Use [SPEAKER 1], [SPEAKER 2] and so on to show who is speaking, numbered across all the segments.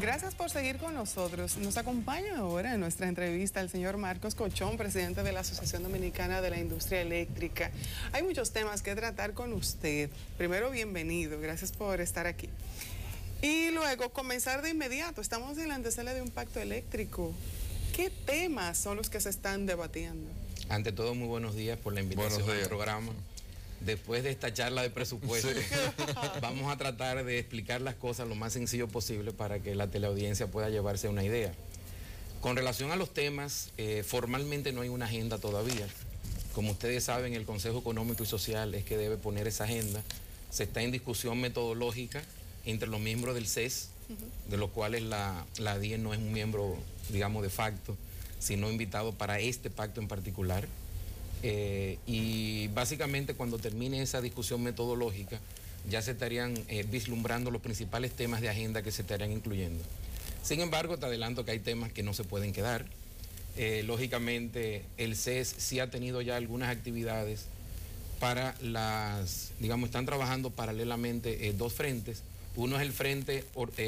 [SPEAKER 1] Gracias por seguir con nosotros. Nos acompaña ahora en nuestra entrevista el señor Marcos Cochón, presidente de la Asociación Dominicana de la Industria Eléctrica. Hay muchos temas que tratar con usted. Primero, bienvenido. Gracias por estar aquí. Y luego, comenzar de inmediato. Estamos en la antesala de un pacto eléctrico. ¿Qué temas son los que se están debatiendo?
[SPEAKER 2] Ante todo, muy buenos días por la invitación al programa. Después de esta charla de presupuesto, sí, vamos a tratar de explicar las cosas lo más sencillo posible para que la teleaudiencia pueda llevarse una idea. Con relación a los temas, formalmente no hay una agenda todavía. Como ustedes saben, el Consejo Económico y Social es que debe poner esa agenda. Se está en discusión metodológica entre los miembros del CES, de los cuales la DIE no es un miembro, digamos, de facto, sino invitado para este pacto en particular. Y básicamente cuando termine esa discusión metodológica ya se estarían vislumbrando los principales temas de agenda que se estarían incluyendo. Sin embargo, te adelanto que hay temas que no se pueden quedar. Lógicamente el CES sí ha tenido ya algunas actividades para digamos, están trabajando paralelamente dos frentes. Uno es el frente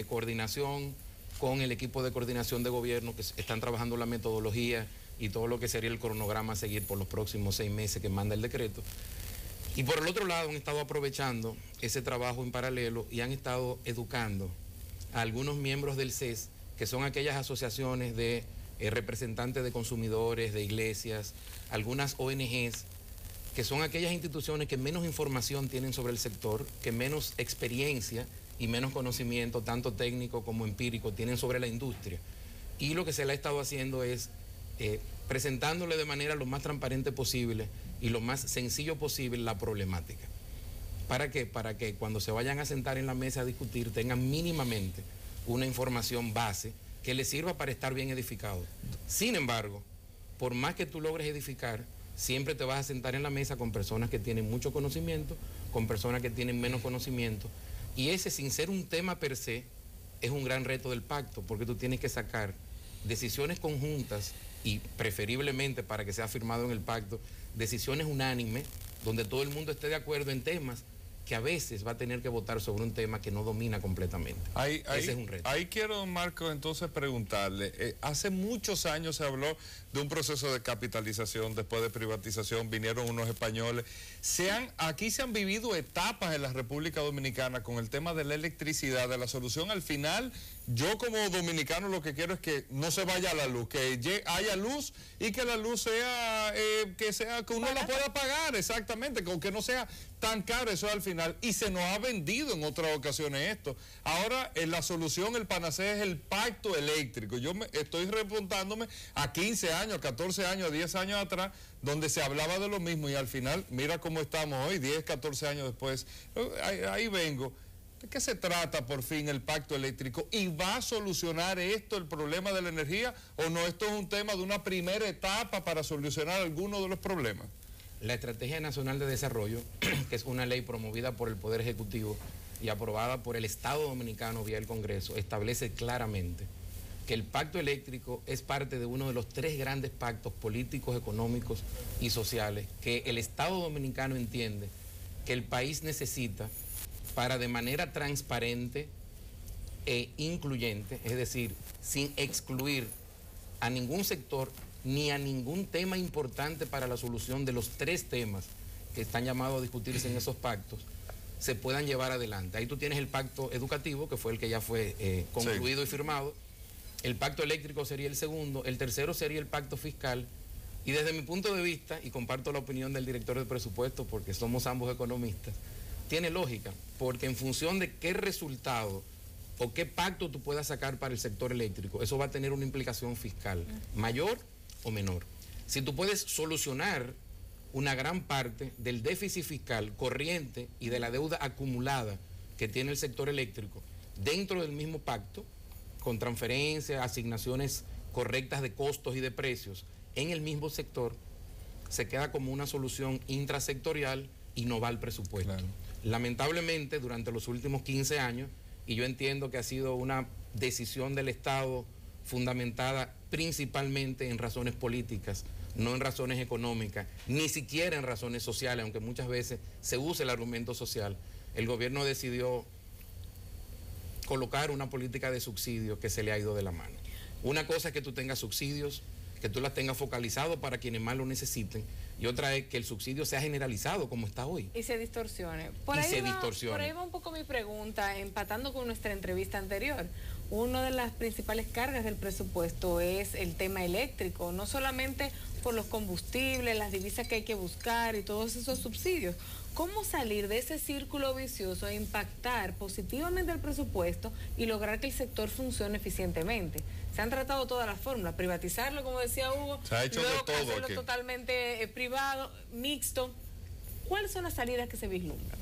[SPEAKER 2] coordinación con el equipo de coordinación de gobierno, que están trabajando la metodología y todo lo que sería el cronograma a seguir por los próximos 6 meses que manda el decreto. Y por el otro lado han estado aprovechando ese trabajo en paralelo y han estado educando a algunos miembros del CES, que son aquellas asociaciones de representantes de consumidores, de iglesias, algunas ONGs, que son aquellas instituciones que menos información tienen sobre el sector, que menos experiencia y menos conocimiento, tanto técnico como empírico, tienen sobre la industria. Y lo que se le ha estado haciendo es presentándole de manera lo más transparente posible y lo más sencillo posible la problemática. ¿Para qué? Para que cuando se vayan a sentar en la mesa a discutir tengan mínimamente una información base que les sirva para estar bien edificados. Sin embargo, por más que tú logres edificar, siempre te vas a sentar en la mesa con personas que tienen mucho conocimiento, con personas que tienen menos conocimiento, y ese, sin ser un tema per se, es un gran reto del pacto, porque tú tienes que sacar decisiones conjuntas y preferiblemente, para que sea firmado en el pacto, decisiones unánimes donde todo el mundo esté de acuerdo en temas que a veces va a tener que votar sobre un tema que no domina completamente. Ese es un reto.
[SPEAKER 3] Ahí quiero, Marco, entonces preguntarle, hace muchos años se habló de un proceso de capitalización, después de privatización, vinieron unos españoles. Aquí se han vivido etapas en la República Dominicana con el tema de la electricidad, de la solución. Al final, yo como dominicano lo que quiero es que no se vaya la luz, que haya luz y que la luz sea, que uno la pueda pagar, exactamente, que no sea tan caro, eso al final, y se nos ha vendido en otras ocasiones esto. Ahora, la solución, el panacea es el pacto eléctrico. Yo estoy remontándome a 15 años, 14 años, 10 años atrás, donde se hablaba de lo mismo y al final, mira cómo estamos hoy, 10, 14 años después. Ahí vengo. ¿De qué se trata por fin el pacto eléctrico? ¿Y va a solucionar esto el problema de la energía o no? Esto es un tema de una primera etapa para solucionar alguno de los problemas.
[SPEAKER 2] La Estrategia Nacional de Desarrollo, que es una ley promovida por el Poder Ejecutivo y aprobada por el Estado Dominicano vía el Congreso, establece claramente que el pacto eléctrico es parte de uno de los 3 grandes pactos políticos, económicos y sociales que el Estado Dominicano entiende que el país necesita para, de manera transparente e incluyente, es decir, sin excluir a ningún sector ni a ningún tema importante para la solución de los 3 temas que están llamados a discutirse en esos pactos, se puedan llevar adelante. Ahí tú tienes el pacto educativo, que fue el que ya fue concluido y firmado. El pacto eléctrico sería el segundo. El tercero sería el pacto fiscal. Y desde mi punto de vista, y comparto la opinión del director de presupuesto porque somos ambos economistas, tiene lógica, porque en función de qué resultado o qué pacto tú puedas sacar para el sector eléctrico, eso va a tener una implicación fiscal mayor o menor. Si tú puedes solucionar una gran parte del déficit fiscal corriente y de la deuda acumulada que tiene el sector eléctrico dentro del mismo pacto, con transferencias, asignaciones correctas de costos y de precios en el mismo sector, se queda como una solución intrasectorial y no va al presupuesto. Claro. Lamentablemente, durante los últimos 15 años, y yo entiendo que ha sido una decisión del Estado fundamentada principalmente en razones políticas, no en razones económicas, ni siquiera en razones sociales, aunque muchas veces se usa el argumento social. El gobierno decidió colocar una política de subsidios que se le ha ido de la mano. Una cosa es que tú tengas subsidios, que tú las tengas focalizados para quienes más lo necesiten, y otra es que el subsidio sea generalizado como está hoy.
[SPEAKER 4] Y se distorsione. Por ahí va un poco mi pregunta, empatando con nuestra entrevista anterior. Una de las principales cargas del presupuesto es el tema eléctrico, no solamente por los combustibles, las divisas que hay que buscar y todos esos subsidios. ¿Cómo salir de ese círculo vicioso e impactar positivamente el presupuesto y lograr que el sector funcione eficientemente? Se han tratado todas las fórmulas, privatizarlo, como decía Hugo,
[SPEAKER 3] se ha hecho
[SPEAKER 4] luego
[SPEAKER 3] de todo
[SPEAKER 4] hacerlo
[SPEAKER 3] aquí,
[SPEAKER 4] totalmente privado, mixto. ¿Cuáles son las salidas que se vislumbran?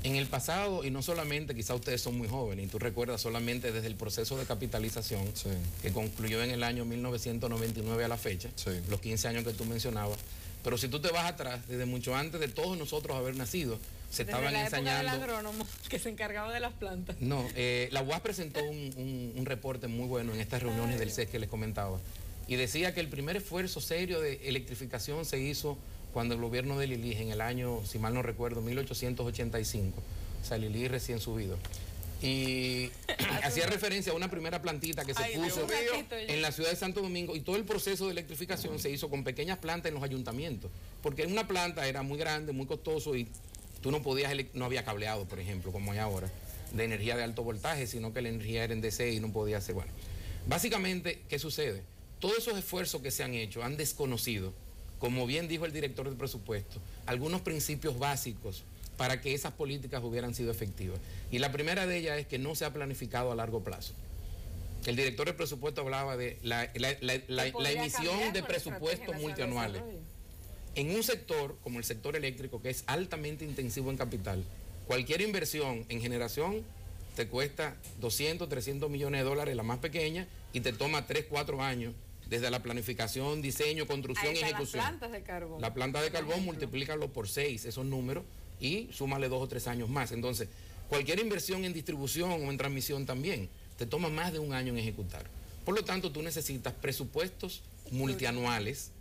[SPEAKER 2] En el pasado, y no solamente, quizá ustedes son muy jóvenes, y tú recuerdas solamente desde el proceso de capitalización, sí, que concluyó en el año 1999 a la fecha, sí, los 15 años que tú mencionabas, pero si tú te vas atrás, desde mucho antes de todos nosotros haber nacido, se
[SPEAKER 4] desde
[SPEAKER 2] estaban
[SPEAKER 4] la
[SPEAKER 2] ensañando...
[SPEAKER 4] época del agrónomo que se encargaba de las plantas.
[SPEAKER 2] No, la UAS presentó un reporte muy bueno en estas reuniones del CES que les comentaba, y decía que el primer esfuerzo serio de electrificación se hizo cuando el gobierno de Lili, en el año, si mal no recuerdo, 1885, o sea, Lili recién subido, y hacía referencia a una primera plantita que se puso en la ciudad de Santo Domingo, y todo el proceso de electrificación se hizo con pequeñas plantas en los ayuntamientos, porque una planta era muy grande, muy costoso, y tú no podías, no había cableado, por ejemplo, como hay ahora, de energía de alto voltaje, sino que la energía era en DC y no podía ser, bueno. Básicamente, ¿qué sucede? Todos esos esfuerzos que se han hecho han desconocido, como bien dijo el director del presupuesto, algunos principios básicos para que esas políticas hubieran sido efectivas. Y la primera de ellas es que no se ha planificado a largo plazo. El director del presupuesto hablaba de la emisión de presupuestos multianuales. En un sector como el sector eléctrico, que es altamente intensivo en capital, cualquier inversión en generación te cuesta 200, 300 millones de dólares, la más pequeña, y te toma 3, 4 años desde la planificación, diseño, construcción y ejecución.
[SPEAKER 4] Las plantas de carbón.
[SPEAKER 2] La planta de carbón, multiplícalo por 6, esos números, y súmale 2 o 3 años más. Entonces, cualquier inversión en distribución o en transmisión también te toma más de un año en ejecutar. Por lo tanto, tú necesitas presupuestos multianuales.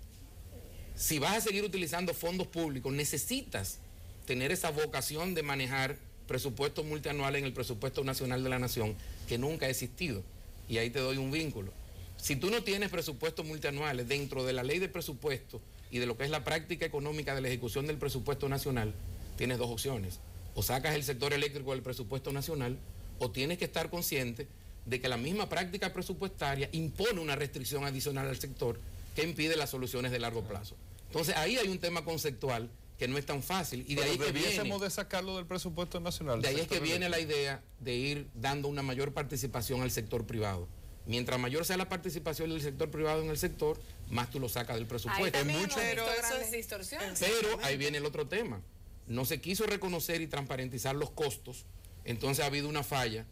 [SPEAKER 2] Si vas a seguir utilizando fondos públicos, necesitas tener esa vocación de manejar presupuestos multianuales en el presupuesto nacional de la nación, que nunca ha existido. Y ahí te doy un vínculo. Si tú no tienes presupuestos multianuales dentro de la ley de presupuesto y de lo que es la práctica económica de la ejecución del presupuesto nacional, tienes dos opciones. O sacas el sector eléctrico del presupuesto nacional, o tienes que estar consciente de que la misma práctica presupuestaria impone una restricción adicional al sector que impide las soluciones de largo plazo. Entonces ahí hay un tema conceptual que no es tan fácil, y de ahí que viene
[SPEAKER 3] de sacarlo del presupuesto nacional.
[SPEAKER 2] De ahí es que viene la idea de ir dando una mayor participación al sector privado. Mientras mayor sea la participación del sector privado en el sector, más tú lo sacas del presupuesto.
[SPEAKER 4] Hay mucho, pero grandes distorsiones.
[SPEAKER 2] Pero ahí viene el otro tema. No se quiso reconocer y transparentizar los costos, entonces ha habido una falla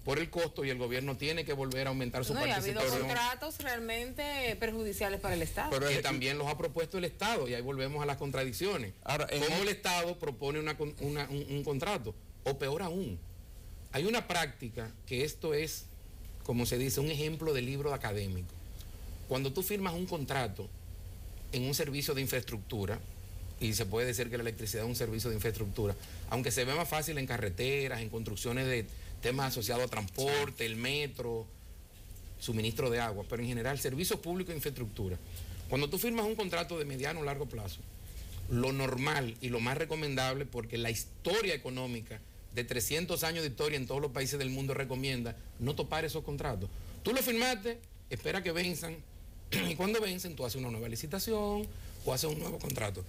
[SPEAKER 2] por el costo y el gobierno tiene que volver a aumentar su participación.
[SPEAKER 4] Ha habido contratos realmente perjudiciales para el Estado.
[SPEAKER 2] Pero que también los ha propuesto el Estado, y ahí volvemos a las contradicciones. Ahora, ¿cómo el Estado propone un contrato? O peor aún, hay una práctica que esto es, como se dice, un ejemplo de libro académico. Cuando tú firmas un contrato en un servicio de infraestructura, y se puede decir que la electricidad es un servicio de infraestructura, aunque se ve más fácil en carreteras, en construcciones de temas asociados a transporte, el metro, suministro de agua, pero en general servicios públicos e infraestructura. Cuando tú firmas un contrato de mediano o largo plazo, lo normal y lo más recomendable, porque la historia económica de 300 años de historia en todos los países del mundo recomienda no topar esos contratos. Tú lo firmaste, espera que venzan, y cuando vencen tú haces una nueva licitación o haces un nuevo contrato.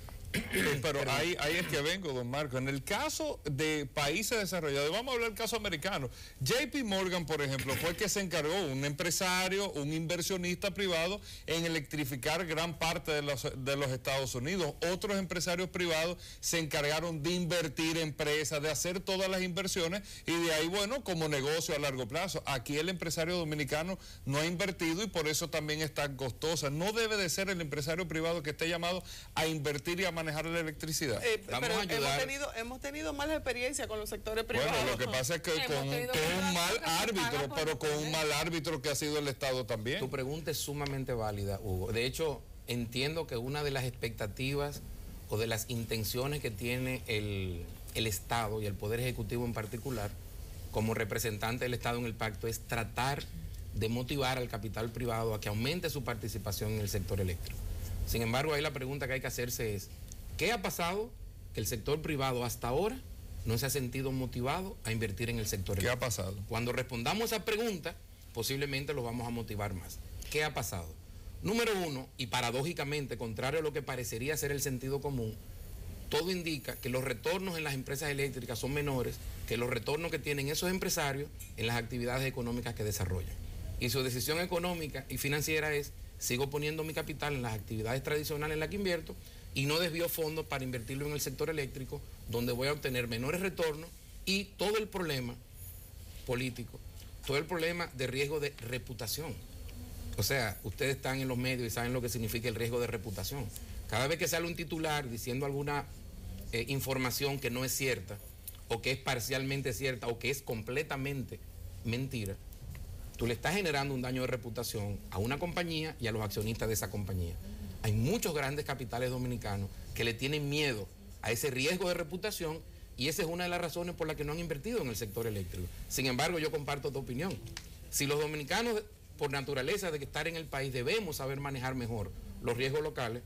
[SPEAKER 3] Pero ahí es que vengo, don Marco. En el caso de países desarrollados, vamos a hablar del caso americano. JP Morgan, por ejemplo, fue el que se encargó, un empresario, un inversionista privado, en electrificar gran parte de los Estados Unidos. Otros empresarios privados se encargaron de invertir empresas, de hacer todas las inversiones, y de ahí, bueno, como negocio a largo plazo. Aquí el empresario dominicano no ha invertido y por eso también es tan costosa. No debe de ser el empresario privado que esté llamado a invertir y a manejar la electricidad.
[SPEAKER 1] Pero hemos tenido mala experiencia con los sectores privados.
[SPEAKER 3] Bueno, lo que pasa es que con un mal árbitro, pero con un mal árbitro que ha sido el Estado también.
[SPEAKER 2] Tu pregunta es sumamente válida, Hugo. De hecho, entiendo que una de las expectativas o de las intenciones que tiene el Estado y el Poder Ejecutivo en particular como representante del Estado en el pacto es tratar de motivar al capital privado a que aumente su participación en el sector eléctrico. Sin embargo, ahí la pregunta que hay que hacerse es, ¿qué ha pasado que el sector privado hasta ahora no se ha sentido motivado a invertir en el sector eléctrico?
[SPEAKER 3] ¿Qué ha pasado?
[SPEAKER 2] Cuando respondamos a esa pregunta, posiblemente los vamos a motivar más. ¿Qué ha pasado? Número uno, y paradójicamente, contrario a lo que parecería ser el sentido común, todo indica que los retornos en las empresas eléctricas son menores que los retornos que tienen esos empresarios en las actividades económicas que desarrollan. Y su decisión económica y financiera es, sigo poniendo mi capital en las actividades tradicionales en las que invierto y no desvío fondos para invertirlo en el sector eléctrico, donde voy a obtener menores retornos y todo el problema político, todo el problema de riesgo de reputación. O sea, ustedes están en los medios y saben lo que significa el riesgo de reputación. Cada vez que sale un titular diciendo alguna información que no es cierta, o que es parcialmente cierta, o que es completamente mentira, tú le estás generando un daño de reputación a una compañía y a los accionistas de esa compañía. Hay muchos grandes capitales dominicanos que le tienen miedo a ese riesgo de reputación y esa es una de las razones por las que no han invertido en el sector eléctrico. Sin embargo, yo comparto tu opinión. Si los dominicanos, por naturaleza de que estar en el país, debemos saber manejar mejor los riesgos locales,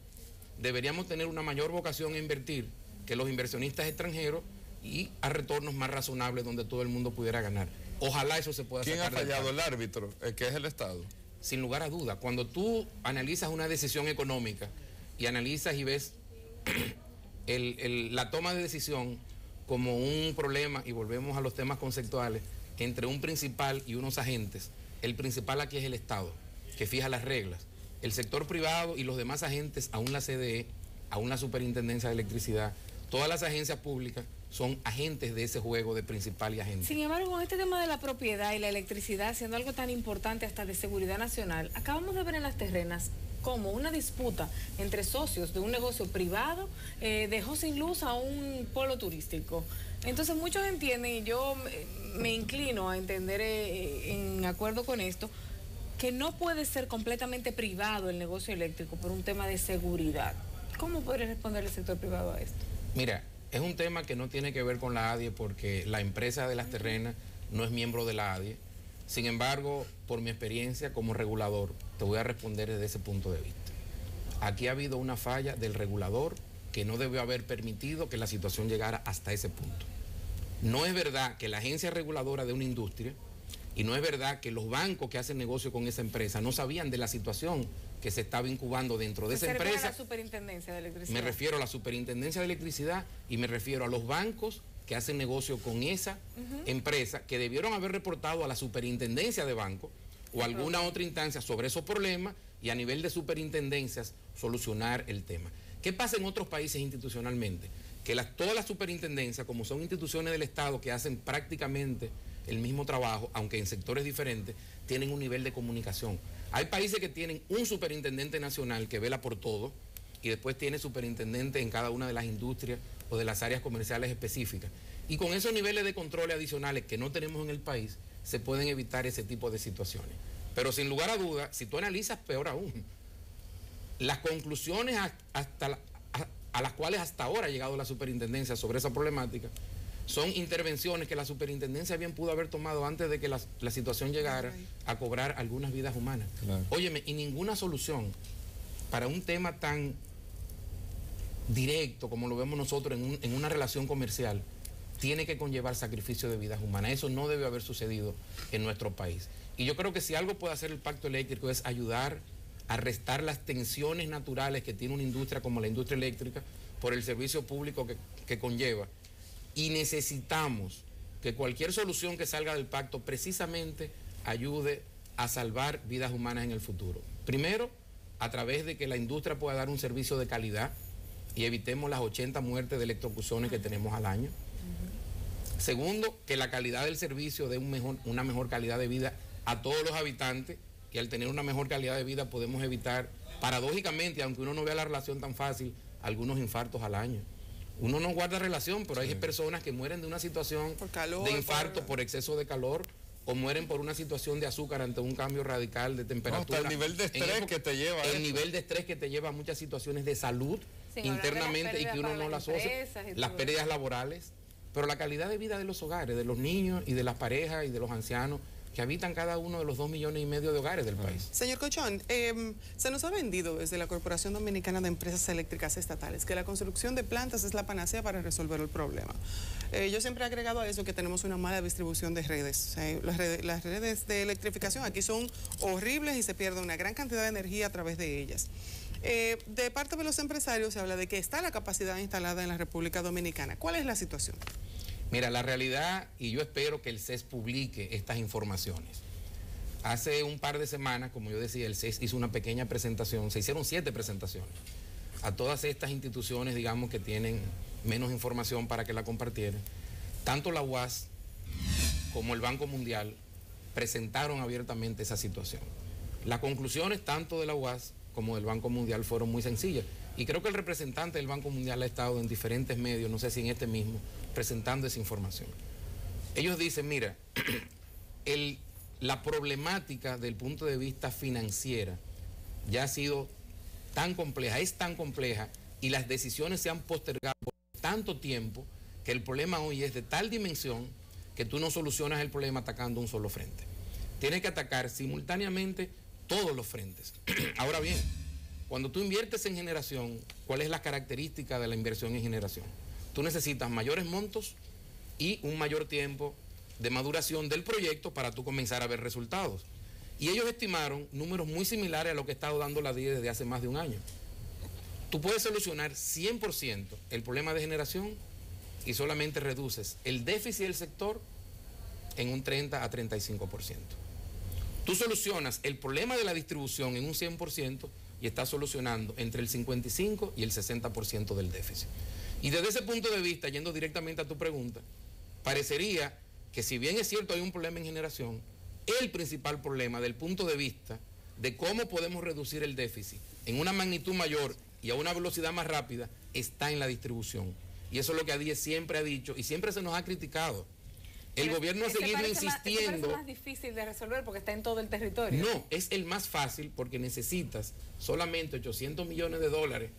[SPEAKER 2] deberíamos tener una mayor vocación a invertir que los inversionistas extranjeros y a retornos más razonables donde todo el mundo pudiera ganar. Ojalá eso se pueda sacar.
[SPEAKER 3] ¿Quién ha fallado? El árbitro, que es el Estado.
[SPEAKER 2] Sin lugar a duda, cuando tú analizas una decisión económica y analizas y ves la toma de decisión como un problema, y volvemos a los temas conceptuales, entre un principal y unos agentes, el principal aquí es el Estado, que fija las reglas. El sector privado y los demás agentes, aún la CDE, aún la Superintendencia de Electricidad, todas las agencias públicas son agentes de ese juego de principal y agente.
[SPEAKER 4] Sin embargo, con este tema de la propiedad y la electricidad siendo algo tan importante hasta de seguridad nacional, acabamos de ver en las terrenas como una disputa entre socios de un negocio privado dejó sin luz a un polo turístico. Entonces muchos entienden, y yo me inclino a entender en acuerdo con esto, que no puede ser completamente privado el negocio eléctrico por un tema de seguridad. ¿Cómo podría responder el sector privado a esto?
[SPEAKER 2] Mira, es un tema que no tiene que ver con la ADIE porque la empresa de las terrenas no es miembro de la ADIE. Sin embargo, por mi experiencia como regulador, te voy a responder desde ese punto de vista. Aquí ha habido una falla del regulador que no debió haber permitido que la situación llegara hasta ese punto. No es verdad que la agencia reguladora de una industria y no es verdad que los bancos que hacen negocio con esa empresa no sabían de la situación que se estaba incubando dentro de esa empresa.
[SPEAKER 4] ¿A la Superintendencia de Electricidad?
[SPEAKER 2] Me refiero a la Superintendencia de Electricidad y me refiero a los bancos que hacen negocio con esa empresa, que debieron haber reportado a la Superintendencia de Bancos o alguna otra instancia sobre esos problemas y a nivel de superintendencias solucionar el tema. ¿Qué pasa en otros países institucionalmente? Que todas las superintendencias, como son instituciones del Estado que hacen prácticamente el mismo trabajo, aunque en sectores diferentes, tienen un nivel de comunicación. Hay países que tienen un superintendente nacional que vela por todo y después tiene superintendente en cada una de las industrias o de las áreas comerciales específicas. Y con esos niveles de control adicionales que no tenemos en el país, se pueden evitar ese tipo de situaciones. Pero sin lugar a dudas, si tú analizas, peor aún, las conclusiones a las cuales hasta ahora ha llegado la superintendencia sobre esa problemática son intervenciones que la superintendencia bien pudo haber tomado antes de que la situación llegara a cobrar algunas vidas humanas. Claro. Óyeme, y ninguna solución para un tema tan directo como lo vemos nosotros en una relación comercial tiene que conllevar sacrificio de vidas humanas. Eso no debe haber sucedido en nuestro país. Y yo creo que si algo puede hacer el pacto eléctrico es ayudar a restar las tensiones naturales que tiene una industria como la industria eléctrica por el servicio público que conlleva. Y necesitamos que cualquier solución que salga del pacto precisamente ayude a salvar vidas humanas en el futuro. Primero, a través de que la industria pueda dar un servicio de calidad y evitemos las 80 muertes de electrocuciones que tenemos al año. Segundo, que la calidad del servicio dé una mejor calidad de vida a todos los habitantes, y al tener una mejor calidad de vida podemos evitar, paradójicamente, aunque uno no vea la relación tan fácil, algunos infartos al año. Uno no guarda relación, pero hay personas que mueren de una situación de infarto por exceso de calor o mueren por una situación de azúcar ante un cambio radical de temperatura.
[SPEAKER 3] Hasta el nivel de estrés que te lleva.
[SPEAKER 2] El nivel de estrés que te lleva a muchas situaciones de salud internamente y que uno no las asocia. Las pérdidas laborales, pero la calidad de vida de los hogares, de los niños y de las parejas y de los ancianos que habitan cada uno de los 2,5 millones de hogares del país.
[SPEAKER 1] Señor Cochón, se nos ha vendido desde la Corporación Dominicana de Empresas Eléctricas Estatales que la construcción de plantas es la panacea para resolver el problema. Yo siempre he agregado a eso que tenemos una mala distribución de redes. Las redes de electrificación aquí son horribles y se pierde una gran cantidad de energía a través de ellas. De parte de los empresarios se habla de que está la capacidad instalada en la República Dominicana. ¿Cuál es la situación?
[SPEAKER 2] Mira, la realidad, y yo espero que el CES publique estas informaciones. Hace un par de semanas, como yo decía, el CES hizo una pequeña presentación, se hicieron 7 presentaciones a todas estas instituciones, digamos, que tienen menos información para que la compartieran. Tanto la UAS como el Banco Mundial presentaron abiertamente esa situación. Las conclusiones tanto de la UAS como del Banco Mundial fueron muy sencillas. Y creo que el representante del Banco Mundial ha estado en diferentes medios, no sé si en este mismo, presentando esa información. Ellos dicen, mira, la problemática del punto de vista financiera ya ha sido tan compleja, es tan compleja, y las decisiones se han postergado por tanto tiempo que el problema hoy es de tal dimensión que tú no solucionas el problema atacando un solo frente. Tienes que atacar simultáneamente todos los frentes. Ahora bien, cuando tú inviertes en generación, ¿cuál es la característica de la inversión en generación? Tú necesitas mayores montos y un mayor tiempo de maduración del proyecto para tú comenzar a ver resultados. Y ellos estimaron números muy similares a lo que ha estado dando la DIE desde hace más de un año. Tú puedes solucionar 100% el problema de generación y solamente reduces el déficit del sector en un 30 a 35%. Tú solucionas el problema de la distribución en un 100% y estás solucionando entre el 55 y el 60% del déficit. Y desde ese punto de vista, yendo directamente a tu pregunta, parecería que si bien es cierto hay un problema en generación, el principal problema del punto de vista de cómo podemos reducir el déficit en una magnitud mayor y a una velocidad más rápida está en la distribución. Y eso es lo que ADIE siempre ha dicho y siempre se nos ha criticado. El gobierno ha seguido insistiendo.
[SPEAKER 4] ¿Es más difícil de resolver porque está en todo el territorio?
[SPEAKER 2] No, es el más fácil porque necesitas solamente 800 millones de dólares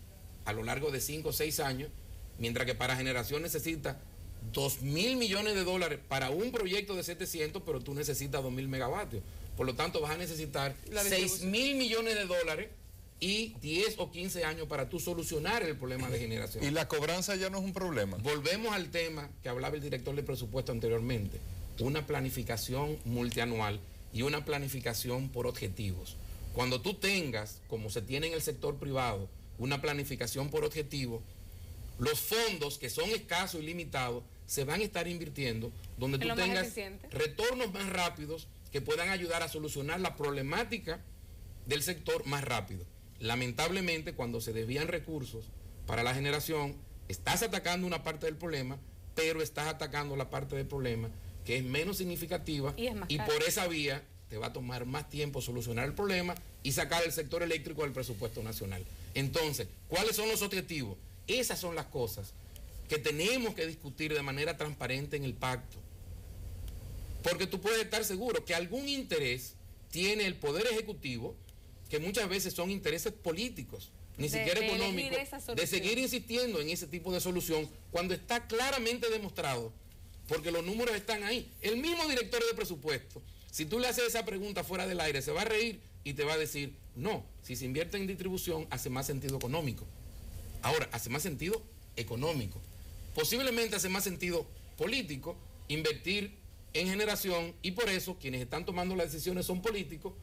[SPEAKER 2] a lo largo de 5 o 6 años, mientras que para generación necesitas 2.000 millones de dólares para un proyecto de 700, pero tú necesitas 2.000 megavatios. Por lo tanto, vas a necesitar 6.000 millones de dólares y 10 o 15 años para tú solucionar el problema de generación.
[SPEAKER 3] ¿Y la cobranza ya no es un problema?
[SPEAKER 2] Volvemos al tema que hablaba el director de presupuesto anteriormente, una planificación multianual y una planificación por objetivos. Cuando tú tengas, como se tiene en el sector privado, una planificación por objetivo, los fondos que son escasos y limitados se van a estar invirtiendo donde tú tengas retornos más rápidos que puedan ayudar a solucionar la problemática del sector más rápido. Lamentablemente, cuando se desvían recursos para la generación, estás atacando una parte del problema, pero estás atacando la parte del problema que es menos significativa y por esa vía te va a tomar más tiempo solucionar el problema y sacar el sector eléctrico del presupuesto nacional. Entonces, ¿cuáles son los objetivos? Esas son las cosas que tenemos que discutir de manera transparente en el pacto. Porque tú puedes estar seguro que algún interés tiene el Poder Ejecutivo, que muchas veces son intereses políticos, ni siquiera económicos, de seguir insistiendo en ese tipo de solución, cuando está claramente demostrado, porque los números están ahí. El mismo director de presupuesto, si tú le haces esa pregunta fuera del aire, se va a reír y te va a decir, no, si se invierte en distribución, hace más sentido económico. Ahora, hace más sentido económico. Posiblemente hace más sentido político invertir en generación y por eso quienes están tomando las decisiones son políticos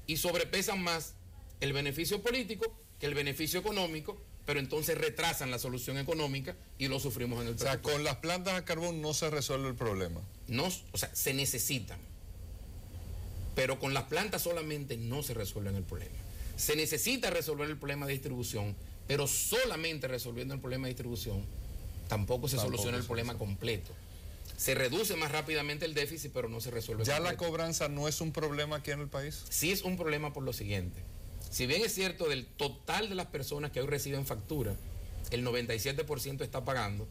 [SPEAKER 2] y sobrepesan más el beneficio político que el beneficio económico, pero entonces retrasan la solución económica y lo sufrimos en el presupuesto.
[SPEAKER 3] O sea, con las plantas a carbón no se resuelve el problema.
[SPEAKER 2] No, o sea, se necesitan, pero con las plantas solamente no se resuelve el problema. Se necesita resolver el problema de distribución, pero solamente resolviendo el problema de distribución tampoco se soluciona el problema completo. Se reduce más rápidamente el déficit, pero no se resuelve.
[SPEAKER 3] ¿Ya la cobranza no es un problema aquí en el país?
[SPEAKER 2] Sí es un problema por lo siguiente. Si bien es cierto, del total de las personas que hoy reciben factura, el 97% está pagando,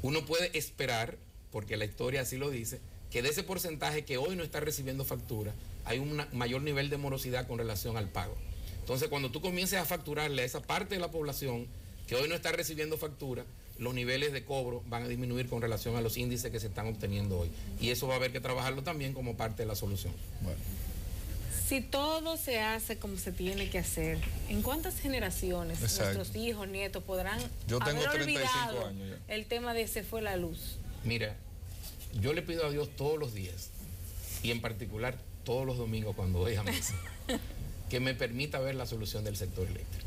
[SPEAKER 2] uno puede esperar, porque la historia así lo dice, que de ese porcentaje que hoy no está recibiendo factura, hay un mayor nivel de morosidad con relación al pago. Entonces, cuando tú comiences a facturarle a esa parte de la población que hoy no está recibiendo factura, los niveles de cobro van a disminuir con relación a los índices que se están obteniendo hoy. Y eso va a haber que trabajarlo también como parte de la solución.
[SPEAKER 3] Bueno.
[SPEAKER 4] Si todo se hace como se tiene que hacer, ¿en cuántas generaciones nuestros hijos, nietos podrán haber olvidado el tema de se fue la luz?
[SPEAKER 2] Mira, yo le pido a Dios todos los días, y en particular todos los domingos cuando voy a misa, que me permita ver la solución del sector eléctrico.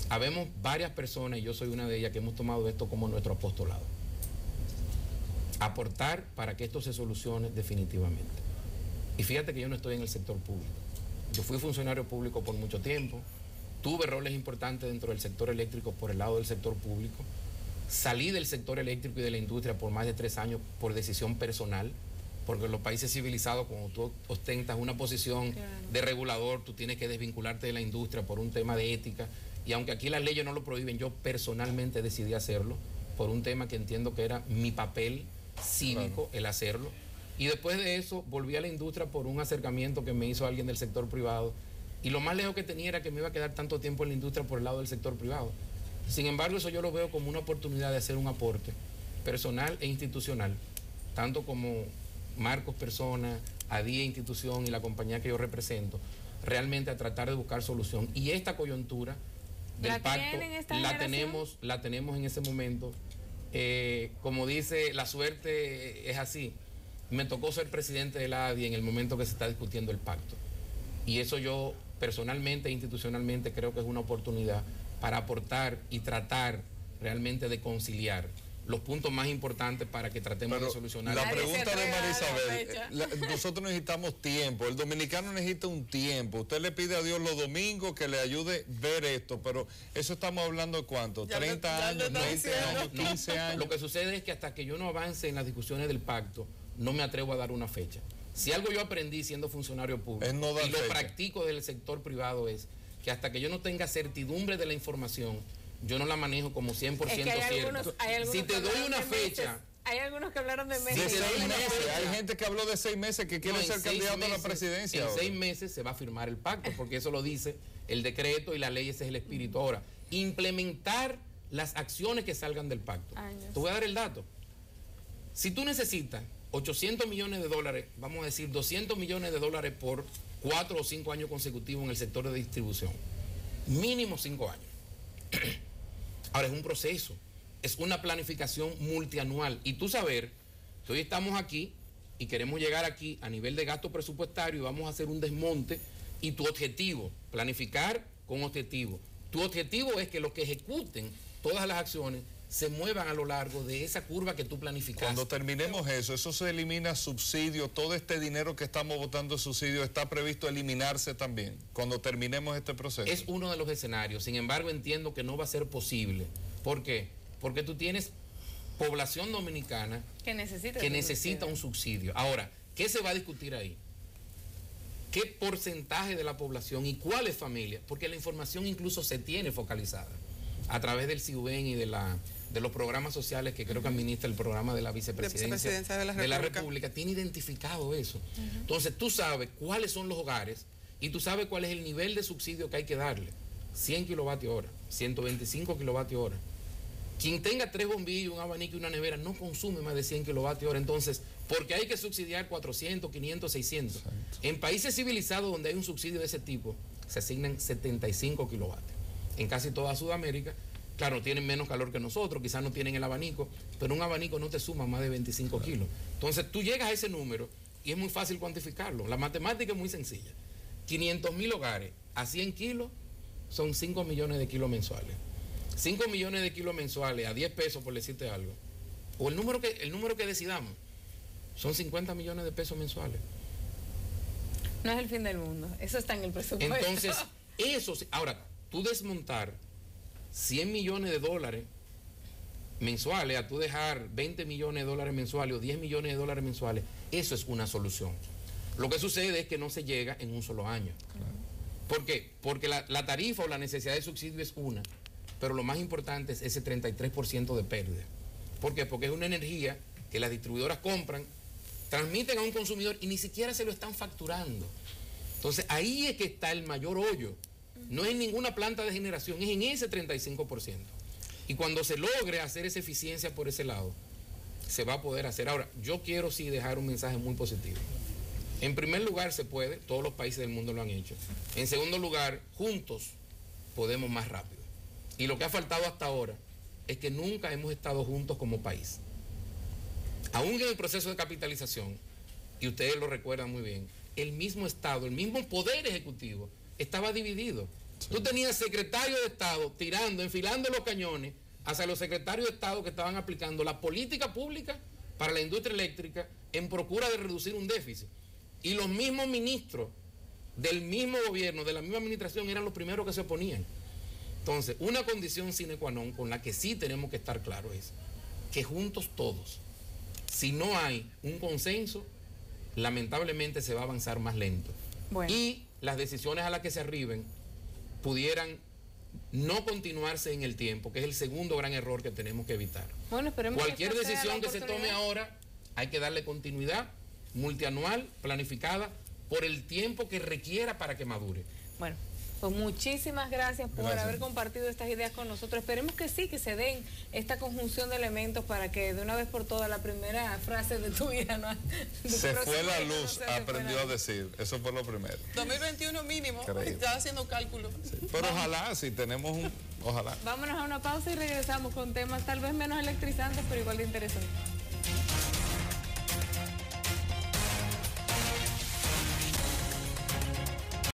[SPEAKER 2] Habemos varias personas, y yo soy una de ellas, que hemos tomado esto como nuestro apostolado. Aportar para que esto se solucione definitivamente. Y fíjate que yo no estoy en el sector público. Yo fui funcionario público por mucho tiempo, tuve roles importantes dentro del sector eléctrico por el lado del sector público, salí del sector eléctrico y de la industria por más de 3 años por decisión personal, porque en los países civilizados, cuando tú ostentas una posición de regulador, tú tienes que desvincularte de la industria por un tema de ética. Y aunque aquí las leyes no lo prohíben, yo personalmente decidí hacerlo por un tema que entiendo que era mi papel cívico, el hacerlo. Y después de eso volví a la industria por un acercamiento que me hizo alguien del sector privado. Y lo más lejos que tenía era que me iba a quedar tanto tiempo en la industria por el lado del sector privado. Sin embargo, eso yo lo veo como una oportunidad de hacer un aporte personal e institucional, tanto como Marcos persona, ADIE institución y la compañía que yo represento, realmente a tratar de buscar solución. Y esta coyuntura del pacto la tenemos en ese momento. Como dice, la suerte es así. Me tocó ser presidente de la ADIE en el momento que se está discutiendo el pacto. Y eso yo personalmente e institucionalmente creo que es una oportunidad para aportar y tratar realmente de conciliar los puntos más importantes para que tratemos de solucionar.
[SPEAKER 3] La pregunta de Marisabel, nosotros necesitamos tiempo, el dominicano necesita un tiempo. Usted le pide a Dios los domingos que le ayude a ver esto, pero eso estamos hablando de cuánto, 30 años, 20 años, 15 años.
[SPEAKER 2] Lo que sucede es que hasta que yo no avance en las discusiones del pacto, no me atrevo a dar una fecha. Si algo yo aprendí siendo funcionario público y lo practico del sector privado es que hasta que yo no tenga certidumbre de la información, yo no la manejo como 100% cierto. Si te doy una fecha...
[SPEAKER 4] Hay algunos que hablaron de meses.
[SPEAKER 3] Hay gente que habló de 6 meses que quiere ser candidato a la presidencia.
[SPEAKER 2] En 6 meses se va a firmar el pacto, porque eso lo dice el decreto y la ley, ese es el espíritu. Ahora, implementar las acciones que salgan del pacto. Te voy a dar el dato. Si tú necesitas 800 millones de dólares, vamos a decir 200 millones de dólares por 4 o 5 años consecutivos en el sector de distribución, mínimo 5 años. Ahora es un proceso, es una planificación multianual. Y tú saber que hoy estamos aquí y queremos llegar aquí a nivel de gasto presupuestario y vamos a hacer un desmonte, y tu objetivo, planificar con objetivo. Tu objetivo es que los que ejecuten todas las acciones se muevan a lo largo de esa curva que tú planificaste.
[SPEAKER 3] Cuando terminemos eso se elimina subsidio, todo este dinero que estamos votando de subsidio está previsto eliminarse también, cuando terminemos este proceso.
[SPEAKER 2] Es uno de los escenarios, sin embargo entiendo que no va a ser posible. ¿Por qué? Porque tú tienes población dominicana que necesita un subsidio. Ahora, ¿qué se va a discutir ahí? ¿Qué porcentaje de la población y cuáles familias? Porque la información incluso se tiene focalizada a través del CIUBEN y de los programas sociales que creo que administra el programa de la vicepresidencia de la República, tiene identificado eso. Entonces tú sabes cuáles son los hogares y tú sabes cuál es el nivel de subsidio que hay que darle. 100 kilovatios hora, 125 kilovatios hora. Quien tenga 3 bombillos, un abanico y una nevera no consume más de 100 kilovatios hora. Entonces, ¿por qué hay que subsidiar 400, 500, 600? Exacto. En países civilizados donde hay un subsidio de ese tipo, se asignan 75 kilovatios. En casi toda Sudamérica, claro, tienen menos calor que nosotros, quizás no tienen el abanico, pero un abanico no te suma más de 25 kilos. Entonces tú llegas a ese número y es muy fácil cuantificarlo. La matemática es muy sencilla. 500,000 hogares a 100 kilos son 5 millones de kilos mensuales. 5 millones de kilos mensuales a 10 pesos, por decirte algo, o el número que decidamos, son 50 millones de pesos mensuales.
[SPEAKER 4] No es el fin del mundo, eso está en el presupuesto.
[SPEAKER 2] Entonces, ahora, tú desmontar 100 millones de dólares mensuales a tú dejar 20 millones de dólares mensuales o 10 millones de dólares mensuales, eso es una solución. Lo que sucede es que no se llega en un solo año. ¿Por qué? Porque la tarifa o la necesidad de subsidio es una, pero lo más importante es ese 33% de pérdida. ¿Por qué? Porque es una energía que las distribuidoras compran, transmiten a un consumidor y ni siquiera se lo están facturando. Entonces ahí es que está el mayor hoyo. No es en ninguna planta de generación, es en ese 35%. Y cuando se logre hacer esa eficiencia por ese lado, se va a poder hacer. Ahora, yo quiero sí dejar un mensaje muy positivo. En primer lugar, se puede, todos los países del mundo lo han hecho. En segundo lugar, juntos podemos más rápido. Y lo que ha faltado hasta ahora es que nunca hemos estado juntos como país. Aún en el proceso de capitalización, y ustedes lo recuerdan muy bien, el mismo Estado, el mismo Poder Ejecutivo estaba dividido. Sí. Tú tenías secretarios de Estado tirando, enfilando los cañones hacia los secretarios de Estado que estaban aplicando la política pública para la industria eléctrica en procura de reducir un déficit. Y los mismos ministros del mismo gobierno, de la misma administración, eran los primeros que se oponían. Entonces, una condición sine qua non con la que sí tenemos que estar claros es que juntos todos, si no hay un consenso, lamentablemente se va a avanzar más lento. Bueno. Y las decisiones a las que se arriben pudieran no continuarse en el tiempo, que es el segundo gran error que tenemos que evitar. Bueno, cualquier decisión que se tome ahora, hay que darle continuidad, multianual, planificada, por el tiempo que requiera para que madure.
[SPEAKER 4] Bueno, pues muchísimas gracias por haber compartido estas ideas con nosotros. Esperemos que sí, que se den esta conjunción de elementos para que de una vez por todas la primera frase de tu vida no
[SPEAKER 3] se fue la luz, aprendió a decir. Eso fue lo primero.
[SPEAKER 1] 2021 mínimo, estaba haciendo cálculos.
[SPEAKER 3] Sí, pero ojalá, si tenemos un... Ojalá.
[SPEAKER 4] Vámonos a una pausa y regresamos con temas tal vez menos electrizantes, pero igual de interesantes.